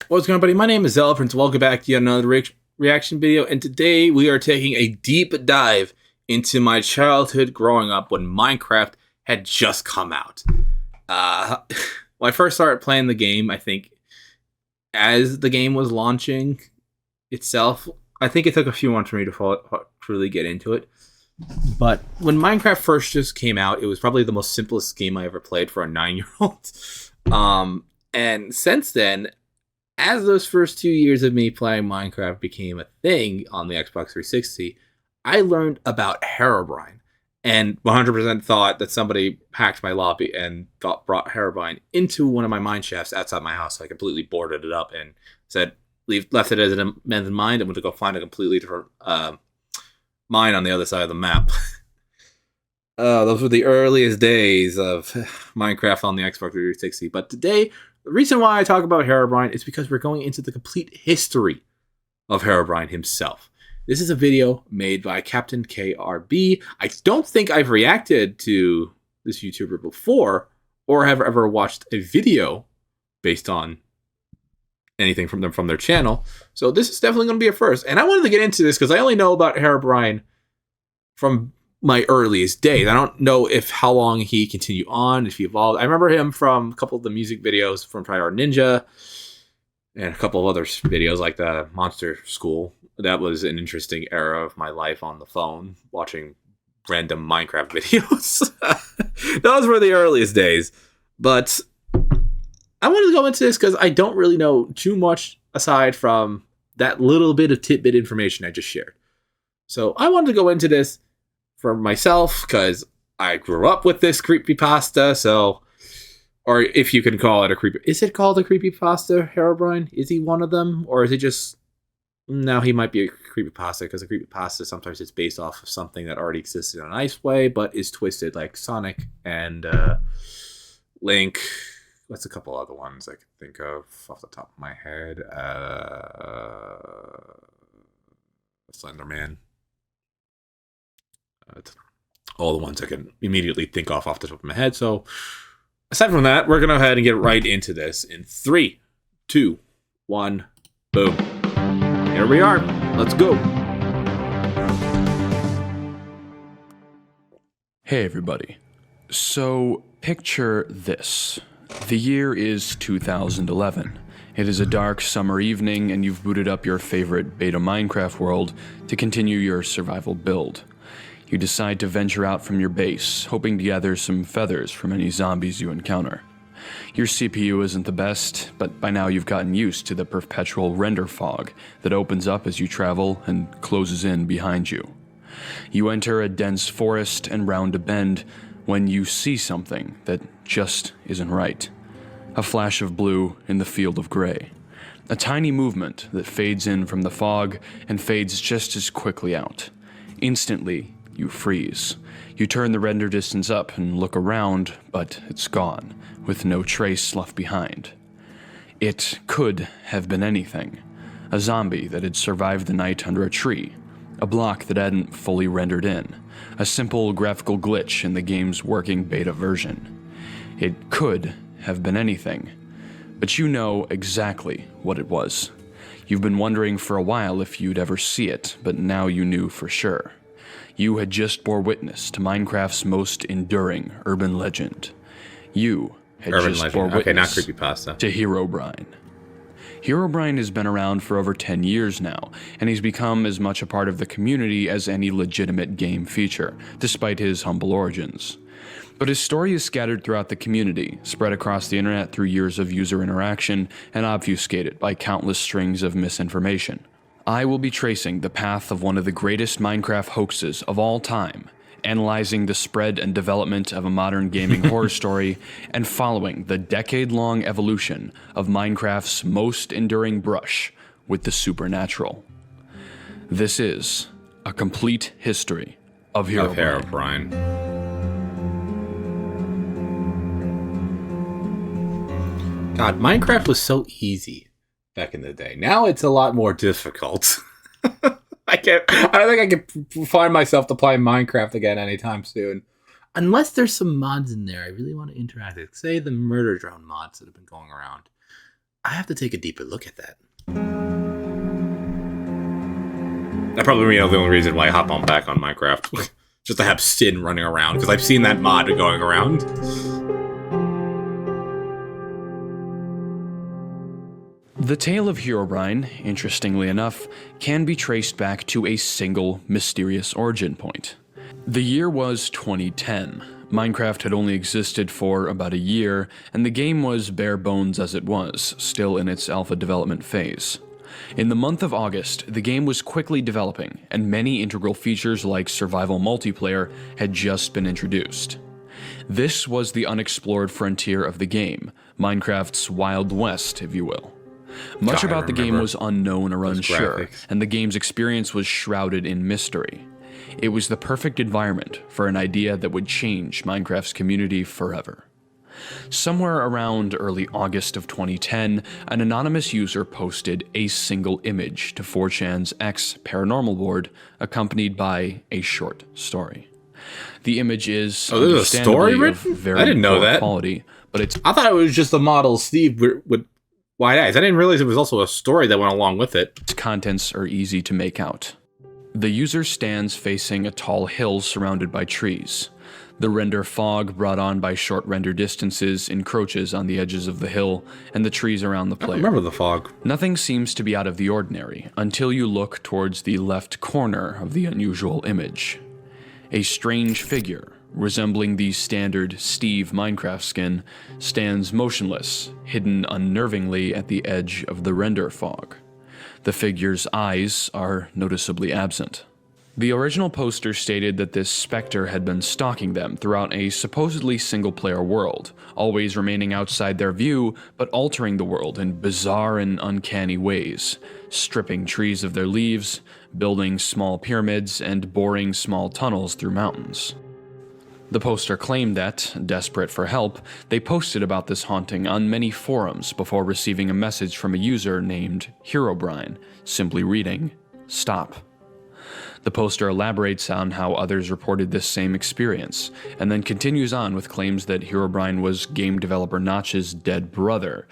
What's going on, buddy? My name is ZealetPrince. Welcome back to yet another reaction video. And today we are taking a deep dive into my childhood growing up when Minecraft had just come out. When I first started playing the game, I think as the game was launching itself, I think it took a few months for me to really get into it. But when Minecraft first just came out, it was probably the most simplest game I ever played for a 9-year-old. And since then, as those first 2 years of me playing Minecraft became a thing on the Xbox 360, I learned about Herobrine and 100% thought that somebody hacked my lobby and brought Herobrine into one of my mine shafts outside my house. So I completely boarded it up and said, left it as an abandoned mine. I'm going to go find a completely different mine on the other side of the map. Those were the earliest days of Minecraft on the Xbox 360. But today, the reason why I talk about Herobrine is because we're going into the complete history of Herobrine himself. This is a video made by Captain KRB. I don't think I've reacted to this YouTuber before or have ever watched a video based on anything from their channel. So this is definitely going to be a first. And I wanted to get into this because I only know about Herobrine from my earliest days. I don't know how long he continued on, if he evolved. I remember him from a couple of the music videos from Tryhard Ninja and a couple of other videos like the Monster School. That was an interesting era of my life on the phone, watching random Minecraft videos. Those were the earliest days. But I wanted to go into this because I don't really know too much aside from that little bit of tidbit information I just shared. So I wanted to go into this for myself, because I grew up with this creepypasta, so, or if you can call it a creepy, is it called a creepypasta, Herobrine? Is he one of them, or is it just, no, he might be a creepypasta, because a creepypasta sometimes it's based off of something that already existed in a nice way, but is twisted, like Sonic and Link. What's a couple other ones I can think of off the top of my head? Slenderman. All the ones I can immediately think off the top of my head. So aside from that, we're going to go ahead and get right into this in 3, 2, 1, boom. Here we are. Let's go. Hey everybody. So picture this. The year is 2011. It is a dark summer evening and you've booted up your favorite beta Minecraft world to continue your survival build. You decide to venture out from your base, hoping to gather some feathers from any zombies you encounter. Your CPU isn't the best, but by now you've gotten used to the perpetual render fog that opens up as you travel and closes in behind you. You enter a dense forest and round a bend when you see something that just isn't right. A flash of blue in the field of gray. A tiny movement that fades in from the fog and fades just as quickly out. Instantly, you freeze. You turn the render distance up and look around, but it's gone, with no trace left behind. It could have been anything. A zombie that had survived the night under a tree. A block that hadn't fully rendered in. A simple graphical glitch in the game's working beta version. It could have been anything. But you know exactly what it was. You've been wondering for a while if you'd ever see it, but now you knew for sure. You had just bore witness to Minecraft's most enduring urban legend. You had bore witness not creepypasta. to Herobrine. Herobrine has been around for over 10 years now, and he's become as much a part of the community as any legitimate game feature, despite his humble origins. But his story is scattered throughout the community, spread across the internet through years of user interaction, and obfuscated by countless strings of misinformation. I will be tracing the path of one of the greatest Minecraft hoaxes of all time, analyzing the spread and development of a modern gaming horror story, and following the decade-long evolution of Minecraft's most enduring brush with the supernatural. This is a complete history of Herobrine. God, Minecraft was so easy back in the day. Now it's a lot more difficult. I don't think I can find myself to play Minecraft again anytime soon. Unless there's some mods in there I really want to interact with. Say the murder drone mods that have been going around. I have to take a deeper look at that. That probably the only reason why I hop on back on Minecraft. Just to have Sin running around, because I've seen that mod going around. The tale of Herobrine, interestingly enough, can be traced back to a single mysterious origin point. The year was 2010. Minecraft had only existed for about a year, and the game was bare bones as it was, still in its alpha development phase. In the month of August, the game was quickly developing, and many integral features like survival multiplayer had just been introduced. This was the unexplored frontier of the game, Minecraft's Wild West, if you will. Much about the game was unknown or unsure, and the game's experience was shrouded in mystery. It was the perfect environment for an idea that would change Minecraft's community forever. Somewhere around early August of 2010, an anonymous user posted a single image to 4chan's X Paranormal board, accompanied by a short story. The image is there's a story written? Very I didn't know that. Quality, but it's I thought it was just a model Steve with wide eyes. I didn't realize it was also a story that went along with it. Its contents are easy to make out. The user stands facing a tall hill surrounded by trees. The render fog brought on by short render distances encroaches on the edges of the hill and the trees around the player. I remember the fog. Nothing seems to be out of the ordinary until you look towards the left corner of the unusual image. A strange figure, resembling the standard Steve Minecraft skin, stands motionless, hidden unnervingly at the edge of the render fog. The figure's eyes are noticeably absent. The original poster stated that this specter had been stalking them throughout a supposedly single-player world, always remaining outside their view, but altering the world in bizarre and uncanny ways, stripping trees of their leaves, building small pyramids, and boring small tunnels through mountains. The poster claimed that, desperate for help, they posted about this haunting on many forums before receiving a message from a user named Herobrine, simply reading, "Stop." The poster elaborates on how others reported this same experience, and then continues on with claims that Herobrine was game developer Notch's dead brother.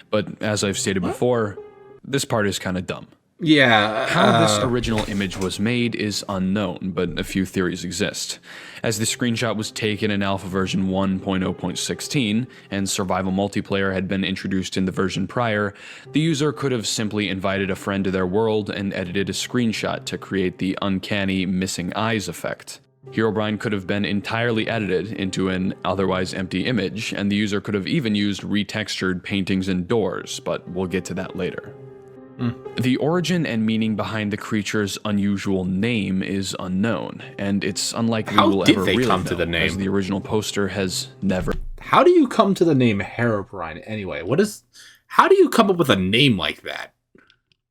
But as I've stated before, this part is kinda dumb. Yeah. How this original image was made is unknown, but a few theories exist. As the screenshot was taken in alpha version 1.0.16, and survival multiplayer had been introduced in the version prior, the user could have simply invited a friend to their world and edited a screenshot to create the uncanny missing eyes effect. Herobrine could have been entirely edited into an otherwise empty image, and the user could have even used retextured paintings and doors, but we'll get to that later. The origin and meaning behind the creature's unusual name is unknown, and it's unlikely we'll ever really know, to the name? as the original poster has never. How do you come to the name Herobrine anyway? How do you come up with a name like that?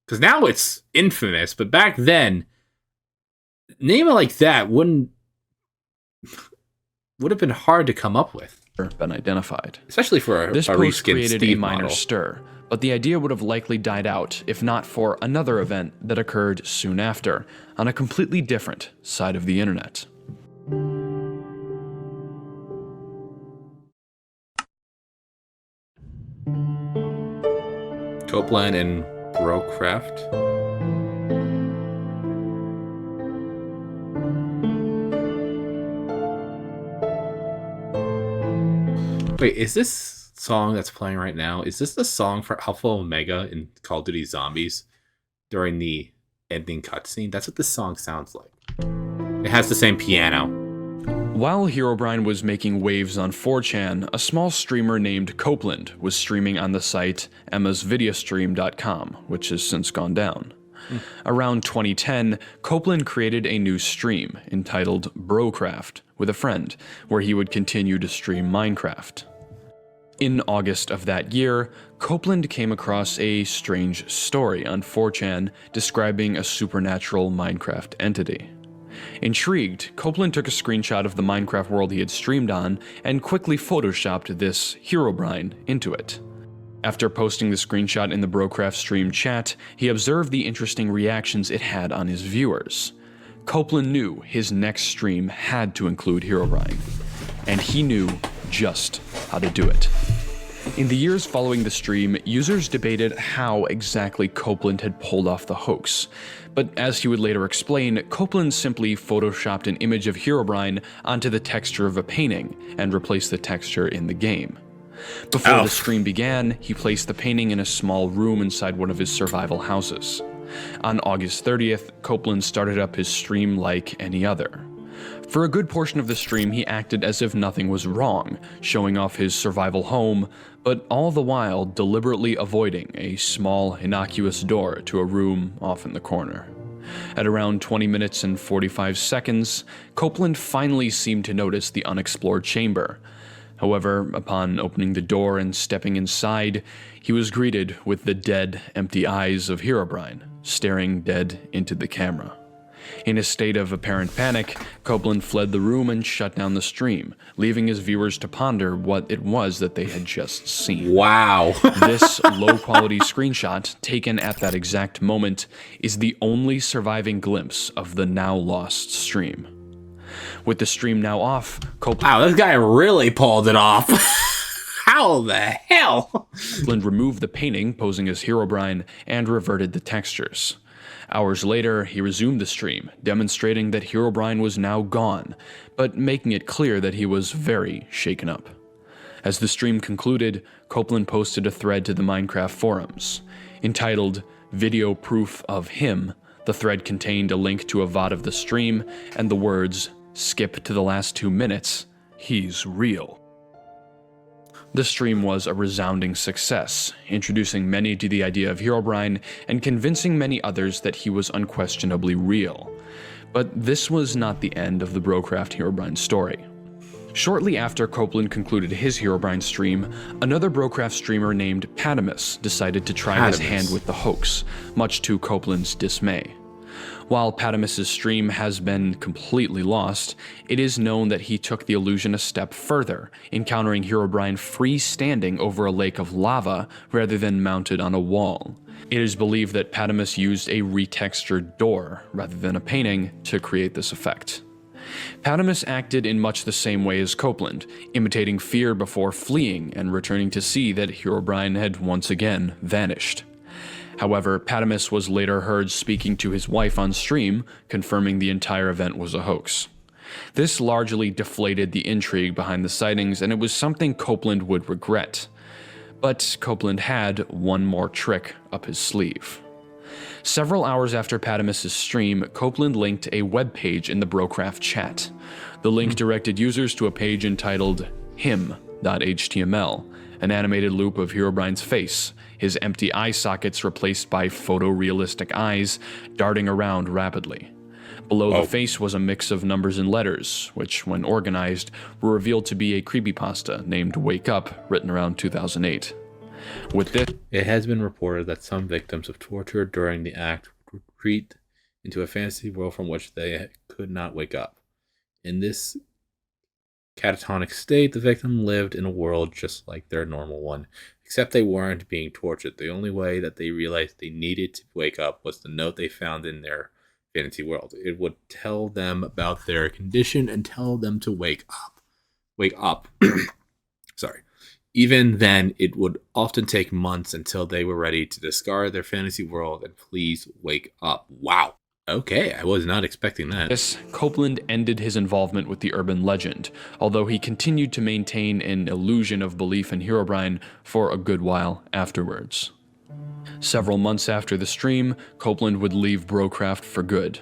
Because now it's infamous, but back then, name it like that would have been hard to come up with. Been identified. Especially for This a post reskinned created Steve a minor model. stir, but the idea would have likely died out if not for another event that occurred soon after, on a completely different side of the internet. Copeland and Brocraft. Wait, is this song that's playing right now, is this the song for Alpha Omega in Call of Duty Zombies during the ending cutscene? That's what this song sounds like. It has the same piano. While Herobrine was making waves on 4chan, a small streamer named Copeland was streaming on the site emmasvideostream.com, which has since gone down. Around 2010, Copeland created a new stream entitled Brocraft with a friend, where he would continue to stream Minecraft. In August of that year, Copeland came across a strange story on 4chan describing a supernatural Minecraft entity. Intrigued, Copeland took a screenshot of the Minecraft world he had streamed on and quickly photoshopped this Herobrine into it. After posting the screenshot in the Brocraft stream chat, he observed the interesting reactions it had on his viewers. Copeland knew his next stream had to include Herobrine, and he knew just how to do it. In the years following the stream, users debated how exactly Copeland had pulled off the hoax. But as he would later explain, Copeland simply photoshopped an image of Herobrine onto the texture of a painting and replaced the texture in the game. Before the stream began, he placed the painting in a small room inside one of his survival houses. On August 30th, Copeland started up his stream like any other. For a good portion of the stream, he acted as if nothing was wrong, showing off his survival home, but all the while deliberately avoiding a small, innocuous door to a room off in the corner. At around 20 minutes and 45 seconds, Copeland finally seemed to notice the unexplored chamber. However, upon opening the door and stepping inside, he was greeted with the dead, empty eyes of Herobrine, staring dead into the camera. In a state of apparent panic, Copeland fled the room and shut down the stream, leaving his viewers to ponder what it was that they had just seen. Wow. This low-quality screenshot, taken at that exact moment, is the only surviving glimpse of the now-lost stream. With the stream now off, Wow, this guy really pulled it off. How the hell? Copeland removed the painting posing as Herobrine and reverted the textures. Hours later, he resumed the stream, demonstrating that Herobrine was now gone, but making it clear that he was very shaken up. As the stream concluded, Copeland posted a thread to the Minecraft forums. Entitled, "Video Proof of Him," the thread contained a link to a VOD of the stream and the words, "Skip to the last 2 minutes, he's real." The stream was a resounding success, introducing many to the idea of Herobrine and convincing many others that he was unquestionably real. But this was not the end of the Brocraft Herobrine story. Shortly after Copeland concluded his Herobrine stream, another Brocraft streamer named Patamus decided to try his hand with the hoax, much to Copeland's dismay. While Patamus's stream has been completely lost, it is known that he took the illusion a step further, encountering Herobrine freestanding over a lake of lava rather than mounted on a wall. It is believed that Patamus used a retextured door, rather than a painting, to create this effect. Patamus acted in much the same way as Copeland, imitating fear before fleeing and returning to see that Herobrine had once again vanished. However, Patamus was later heard speaking to his wife on stream, confirming the entire event was a hoax. This largely deflated the intrigue behind the sightings, and it was something Copeland would regret. But Copeland had one more trick up his sleeve. Several hours after Patamus's stream, Copeland linked a web page in the Brocraft chat. The link directed users to a page entitled him.html, an animated loop of Herobrine's face, his empty eye sockets replaced by photorealistic eyes, darting around rapidly. Below the face was a mix of numbers and letters, which, when organized, were revealed to be a creepypasta named Wake Up, written around 2008. With this, it has been reported that some victims of torture during the act would retreat into a fantasy world from which they could not wake up. In this catatonic state, the victim lived in a world just like their normal one, except they weren't being tortured. The only way that they realized they needed to wake up was the note they found in their fantasy world. It would tell them about their condition and tell them to wake up. Wake up. Sorry. Even then, it would often take months until they were ready to discard their fantasy world and please wake up. Wow. Okay, I was not expecting that. Copeland ended his involvement with the urban legend, although he continued to maintain an illusion of belief in Herobrine for a good while afterwards. Several months after the stream, Copeland would leave Brocraft for good.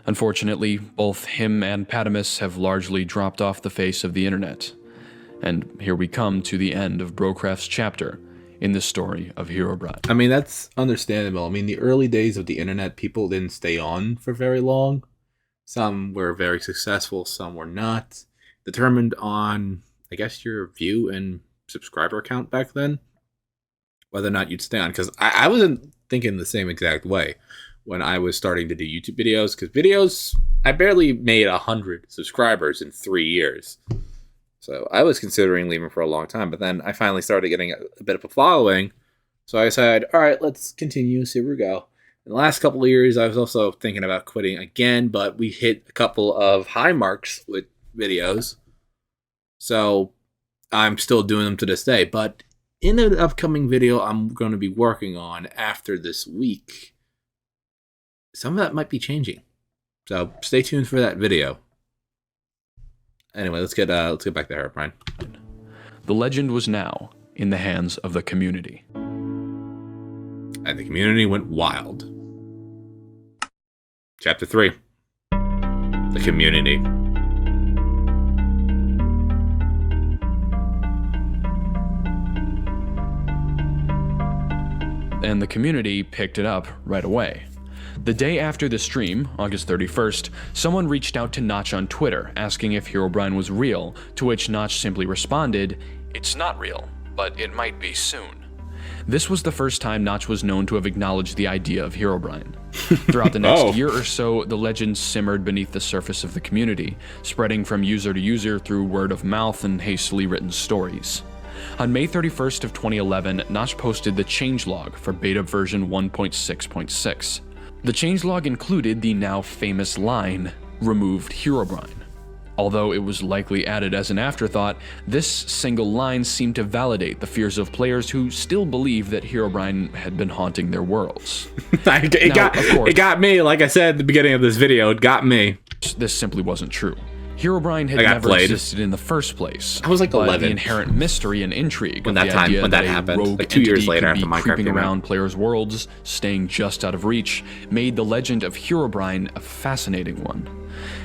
Unfortunately, both him and Patamus have largely dropped off the face of the internet. And here we come to the end of Brocraft's chapter in the story of Herobrine. I mean, that's understandable. I mean, the early days of the internet, people didn't stay on for very long. Some were very successful, some were not. Determined on, I guess, your view and subscriber count back then, whether or not you'd stay on. Because I wasn't thinking the same exact way when I was starting to do YouTube videos. Because videos, I barely made 100 subscribers in 3 years. So I was considering leaving for a long time, but then I finally started getting a bit of a following. So I decided, all right, let's continue, see where we go. In the last couple of years, I was also thinking about quitting again, but we hit a couple of high marks with videos. So I'm still doing them to this day. But in an upcoming video I'm going to be working on after this week, some of that might be changing. So stay tuned for that video. Anyway, let's get back to Herobrine. The legend was now in the hands of the community. And the community went wild. Chapter 3. The community. And the community picked it up right away. The day after the stream, August 31st, someone reached out to Notch on Twitter asking if Herobrine was real, to which Notch simply responded, "It's not real, but it might be soon." This was the first time Notch was known to have acknowledged the idea of Herobrine. Throughout the next year or so, the legend simmered beneath the surface of the community, spreading from user to user through word of mouth and hastily written stories. On May 31st of 2011, Notch posted the changelog for beta version 1.6.6. The changelog included the now famous line, "Removed Herobrine." Although it was likely added as an afterthought, this single line seemed to validate the fears of players who still believed that Herobrine had been haunting their worlds. It got me, like I said at the beginning of this video, it got me. This simply wasn't true. Herobrine had never existed in the first place. I was like 11. The inherent mystery and intrigue when of that the idea happened, that a rogue like 2 years later entity after could be Minecraft creeping came out. around players' worlds, staying just out of reach, made the legend of Herobrine a fascinating one.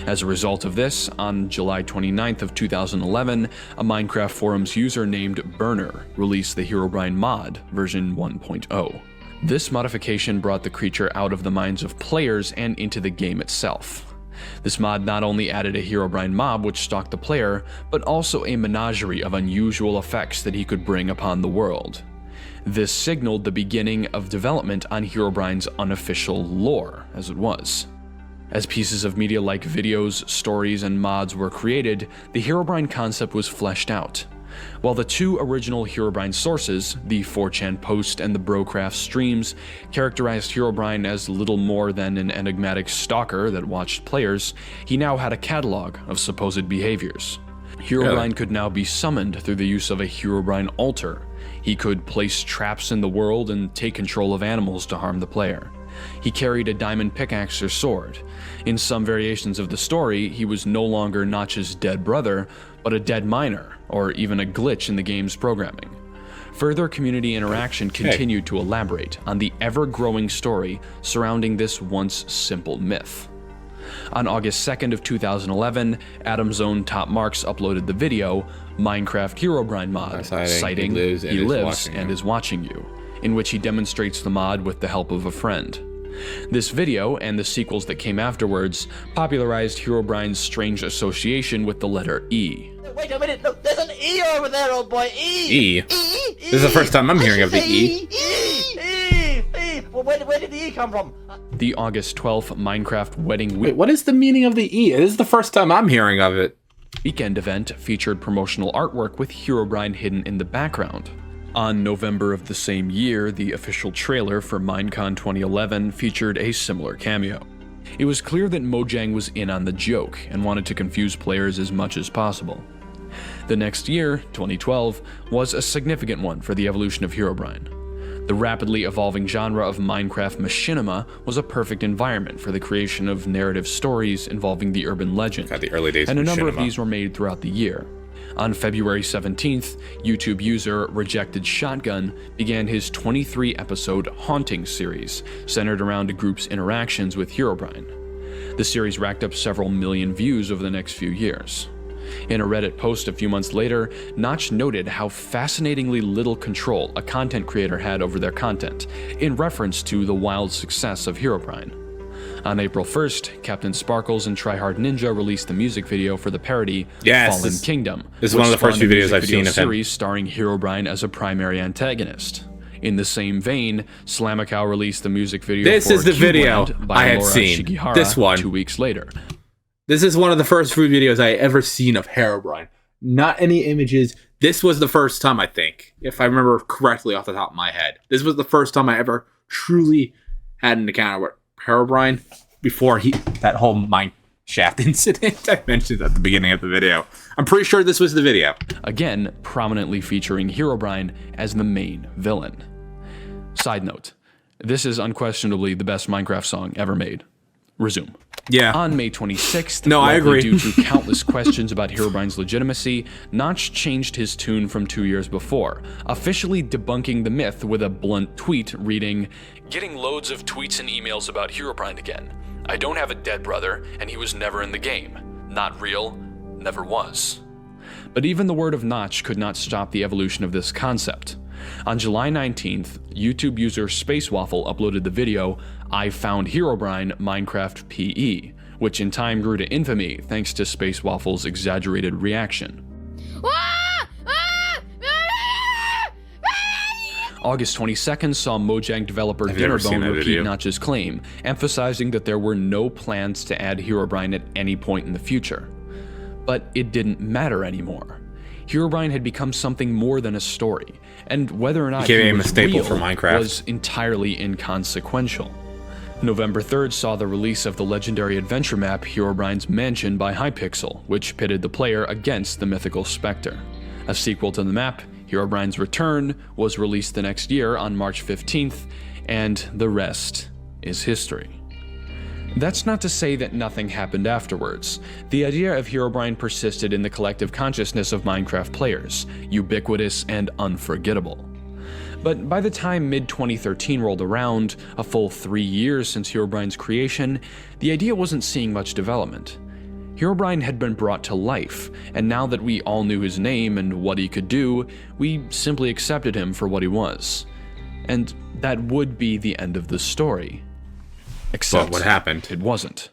As a result of this, on July 29th of 2011, a Minecraft forums user named Burner released the Herobrine mod, version 1.0. This modification brought the creature out of the minds of players and into the game itself. This mod not only added a Herobrine mob which stalked the player, but also a menagerie of unusual effects that he could bring upon the world. This signaled the beginning of development on Herobrine's unofficial lore, as it was. As pieces of media like videos, stories, and mods were created, the Herobrine concept was fleshed out. While the two original Herobrine sources, the 4chan post and the Brocraft streams, characterized Herobrine as little more than an enigmatic stalker that watched players, he now had a catalog of supposed behaviors. Herobrine could now be summoned through the use of a Herobrine altar. He could place traps in the world and take control of animals to harm the player. He carried a diamond pickaxe or sword. In some variations of the story, he was no longer Notch's dead brother, but a dead miner, or even a glitch in the game's programming. Further community interaction continued to elaborate on the ever-growing story surrounding this once simple myth. On August 2nd of 2011, Adam's own Top Marks uploaded the video, Minecraft Herobrine mod, citing He lives and is watching you, in which he demonstrates the mod with the help of a friend. This video, and the sequels that came afterwards, popularized Herobrine's strange association with the letter E. Wait a minute, look, there's an E over there, old boy, E! E? This is the first time I'm hearing of the E. E! Well, where did the E come from? The August 12th Minecraft Wedding Wait, what is the meaning of the E? This is the first time I'm hearing of it. weekend event featured promotional artwork with Herobrine hidden in the background. On November of the same year, the official trailer for Minecon 2011 featured a similar cameo. It was clear that Mojang was in on the joke and wanted to confuse players as much as possible. The next year, 2012, was a significant one for the evolution of Herobrine. The rapidly evolving genre of Minecraft machinima was a perfect environment for the creation of narrative stories involving the urban legend, the early days and a of number of machinima. these were made throughout the year. On February 17th, YouTube user Rejected Shotgun began his 23-episode Haunting series, centered around a group's interactions with Herobrine. The series racked up several million views over the next few years. In a Reddit post a few months later, Notch noted how fascinatingly little control a content creator had over their content, in reference to the wild success of Herobrine. On April 1st, Captain Sparkles and Tryhard Ninja released the music video for the parody Fallen Kingdom. This is one of the first few videos I've seen of him. Series starring Herobrine as a primary antagonist. In the same vein, Slamacow released the music video This for is the video Cubeland by I had Laura seen. Shigihara This one. 2 weeks later. This is one of the first food videos I ever seen of Herobrine. Not any images. This was the first time, I think, if I remember correctly off the top of my head. This was the first time I ever truly had an encounter with Herobrine before that whole shaft incident. I mentioned at the beginning of the video. I'm pretty sure this was the video. Again, prominently featuring Herobrine as the main villain. Side note, this is unquestionably the best Minecraft song ever made. Resume. Yeah. On May 26th, No, I likely agree. due to countless questions about Herobrine's legitimacy, Notch changed his tune from 2 years before, officially debunking the myth with a blunt tweet reading, "Getting loads of tweets and emails about Herobrine again. I don't have a dead brother, and he was never in the game. Not real, never was." But even the word of Notch could not stop the evolution of this concept. On July 19th, YouTube user SpaceWaffle uploaded the video, "I Found Herobrine Minecraft PE," which in time grew to infamy thanks to SpaceWaffle's exaggerated reaction. August 22nd saw Mojang developer Dinnerbone repeat Notch's claim, emphasizing that there were no plans to add Herobrine at any point in the future. But it didn't matter anymore. Herobrine had become something more than a story, and whether or not he was real for Minecraft was entirely inconsequential. November 3rd saw the release of the legendary adventure map Herobrine's Mansion by Hypixel, which pitted the player against the mythical Spectre. A sequel to the map, Herobrine's Return, was released the next year on March 15th, and the rest is history. That's not to say that nothing happened afterwards. The idea of Herobrine persisted in the collective consciousness of Minecraft players, ubiquitous and unforgettable. But by the time mid-2013 rolled around, a full 3 years since Herobrine's creation, the idea wasn't seeing much development. Herobrine had been brought to life, and now that we all knew his name and what he could do, we simply accepted him for what he was. And that would be the end of the story. Except but what happened? It wasn't.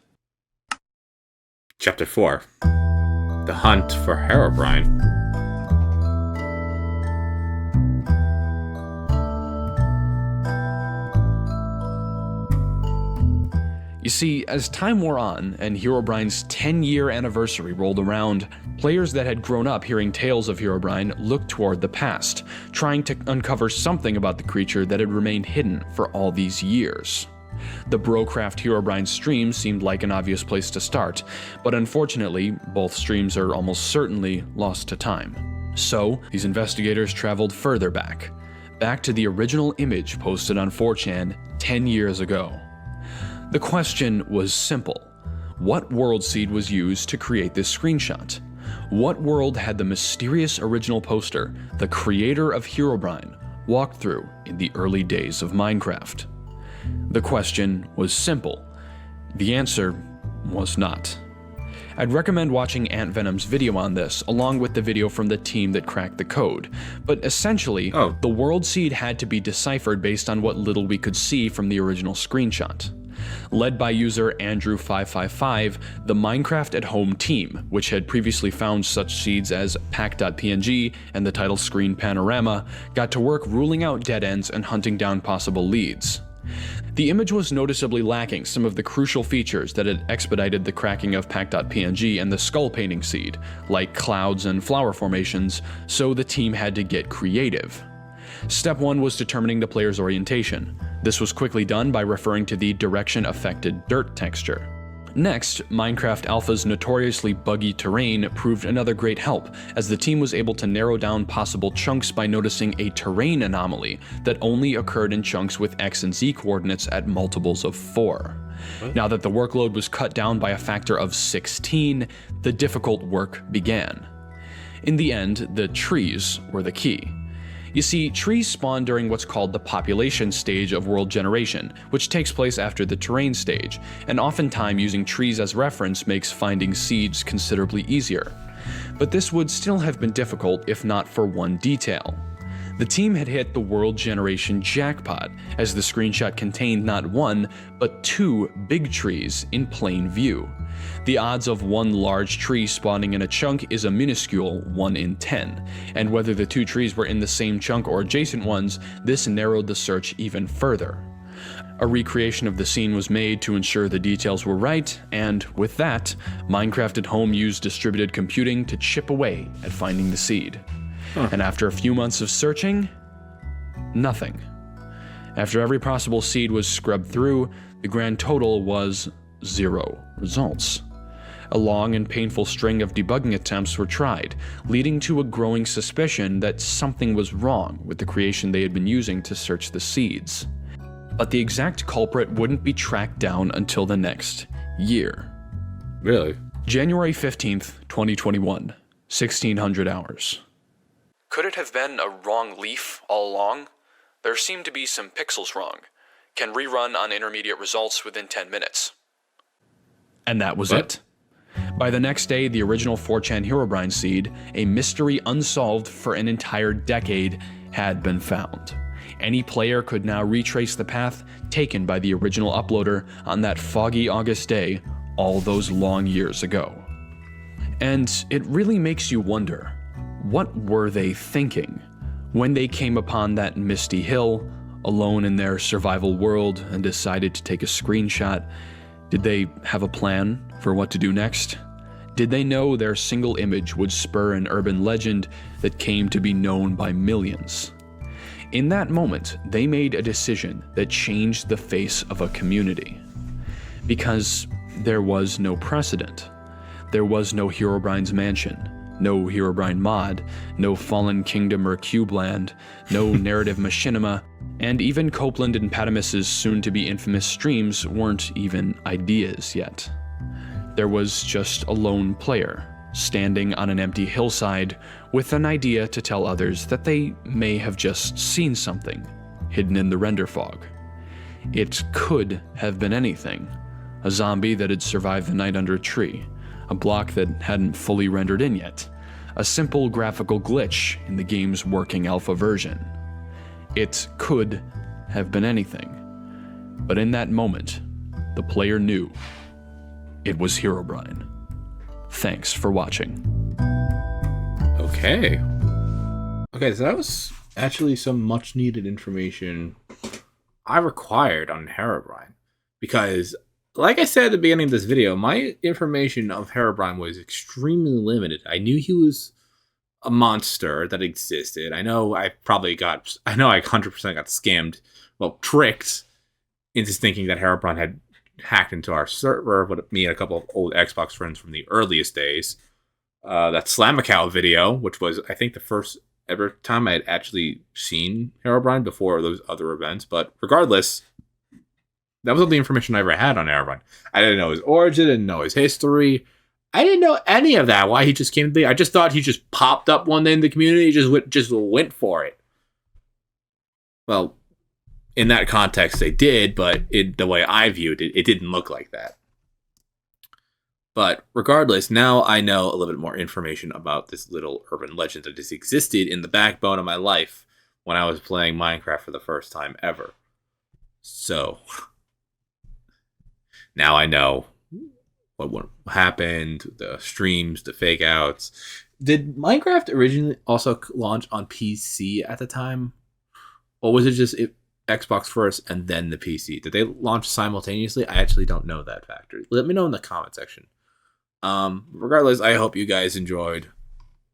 Chapter 4. The Hunt for Herobrine. You see, as time wore on and Herobrine's 10-year anniversary rolled around, players that had grown up hearing tales of Herobrine looked toward the past, trying to uncover something about the creature that had remained hidden for all these years. The Brocraft Herobrine stream seemed like an obvious place to start, but unfortunately, both streams are almost certainly lost to time. So, these investigators traveled further back to the original image posted on 4chan 10 years ago. The question was simple. What world seed was used to create this screenshot? What world had the mysterious original poster, the creator of Herobrine, walked through in the early days of Minecraft? The question was simple. The answer was not. I'd recommend watching Ant Venom's video on this, along with the video from the team that cracked the code. But essentially, the world seed had to be deciphered based on what little we could see from the original screenshot. Led by user Andrew555, the Minecraft at Home team, which had previously found such seeds as pack.png and the title screen panorama, got to work ruling out dead ends and hunting down possible leads. The image was noticeably lacking some of the crucial features that had expedited the cracking of pack.png and the skull painting seed, like clouds and flower formations, so the team had to get creative. Step 1 was determining the player's orientation. This was quickly done by referring to the direction-affected dirt texture. Next, Minecraft Alpha's notoriously buggy terrain proved another great help, as the team was able to narrow down possible chunks by noticing a terrain anomaly that only occurred in chunks with X and Z coordinates at multiples of 4. Now that the workload was cut down by a factor of 16, the difficult work began. In the end, the trees were the key. You see, trees spawn during what's called the population stage of world generation, which takes place after the terrain stage, and oftentimes using trees as reference makes finding seeds considerably easier. But this would still have been difficult if not for one detail. The team had hit the world generation jackpot, as the screenshot contained not one, but 2 big trees in plain view. The odds of one large tree spawning in a chunk is a minuscule 1 in 10, and whether the 2 trees were in the same chunk or adjacent ones, this narrowed the search even further. A recreation of the scene was made to ensure the details were right, and with that, Minecraft at Home used distributed computing to chip away at finding the seed. And after a few months of searching, nothing. After every possible seed was scrubbed through, the grand total was 0 results. A long and painful string of debugging attempts were tried, leading to a growing suspicion that something was wrong with the creation they had been using to search the seeds. But the exact culprit wouldn't be tracked down until the next year. Really? January 15th, 2021, 1600 hours. Could it have been a wrong leaf all along? There seem to be some pixels wrong. Can rerun on intermediate results within 10 minutes. And that was it. By the next day, the original 4chan Herobrine seed, a mystery unsolved for an entire decade, had been found. Any player could now retrace the path taken by the original uploader on that foggy August day all those long years ago. And it really makes you wonder, what were they thinking when they came upon that misty hill, alone in their survival world, and decided to take a screenshot? Did they have a plan for what to do next? Did they know their single image would spur an urban legend that came to be known by millions? In that moment, they made a decision that changed the face of a community. Because there was no precedent. There was no Herobrine's mansion, no Herobrine mod, no Fallen Kingdom or Cubeland, no narrative machinima, and even Copeland and Patamus's soon-to-be infamous streams weren't even ideas yet. There was just a lone player, standing on an empty hillside with an idea to tell others that they may have just seen something hidden in the render fog. It could have been anything. A zombie that had survived the night under a tree, a block that hadn't fully rendered in yet, a simple graphical glitch in the game's working alpha version. It could have been anything. But in that moment, the player knew it was Herobrine. Thanks for watching. Okay. Okay, so that was actually some much needed information I required on Herobrine. Because, like I said at the beginning of this video, my information of Herobrine was extremely limited. I knew he was a monster that existed. I know I 100% got scammed, well, tricked into thinking that Herobrine had hacked into our server with me and a couple of old Xbox friends from the earliest days. That Slamacow video, which was, I think, the first ever time I had actually seen Herobrine before those other events. But regardless, that was all the information I ever had on Herobrine. I didn't know his origin, didn't know his history. I didn't know any of that, why he just came to the... I just thought he just popped up one day in the community, just went for it. Well, in that context, they did, but the way I viewed it, it didn't look like that. But regardless, now I know a little bit more information about this little urban legend that just existed in the backbone of my life when I was playing Minecraft for the first time ever. So, now I know what happened, the streams, the fake outs. Did Minecraft originally also launch on PC at the time? Or was it just Xbox first and then the PC? Did they launch simultaneously? I actually don't know that factor. Let me know in the comment section. Regardless, I hope you guys enjoyed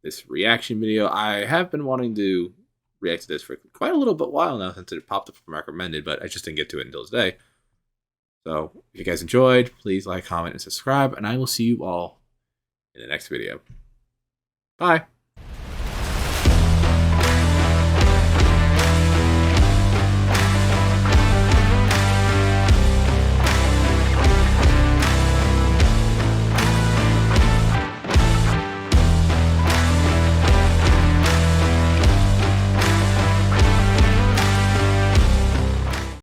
this reaction video. I have been wanting to react to this for quite a little bit while now since it popped up from recommended, but I just didn't get to it until today. So, if you guys enjoyed, please like, comment, and subscribe, and I will see you all in the next video. Bye!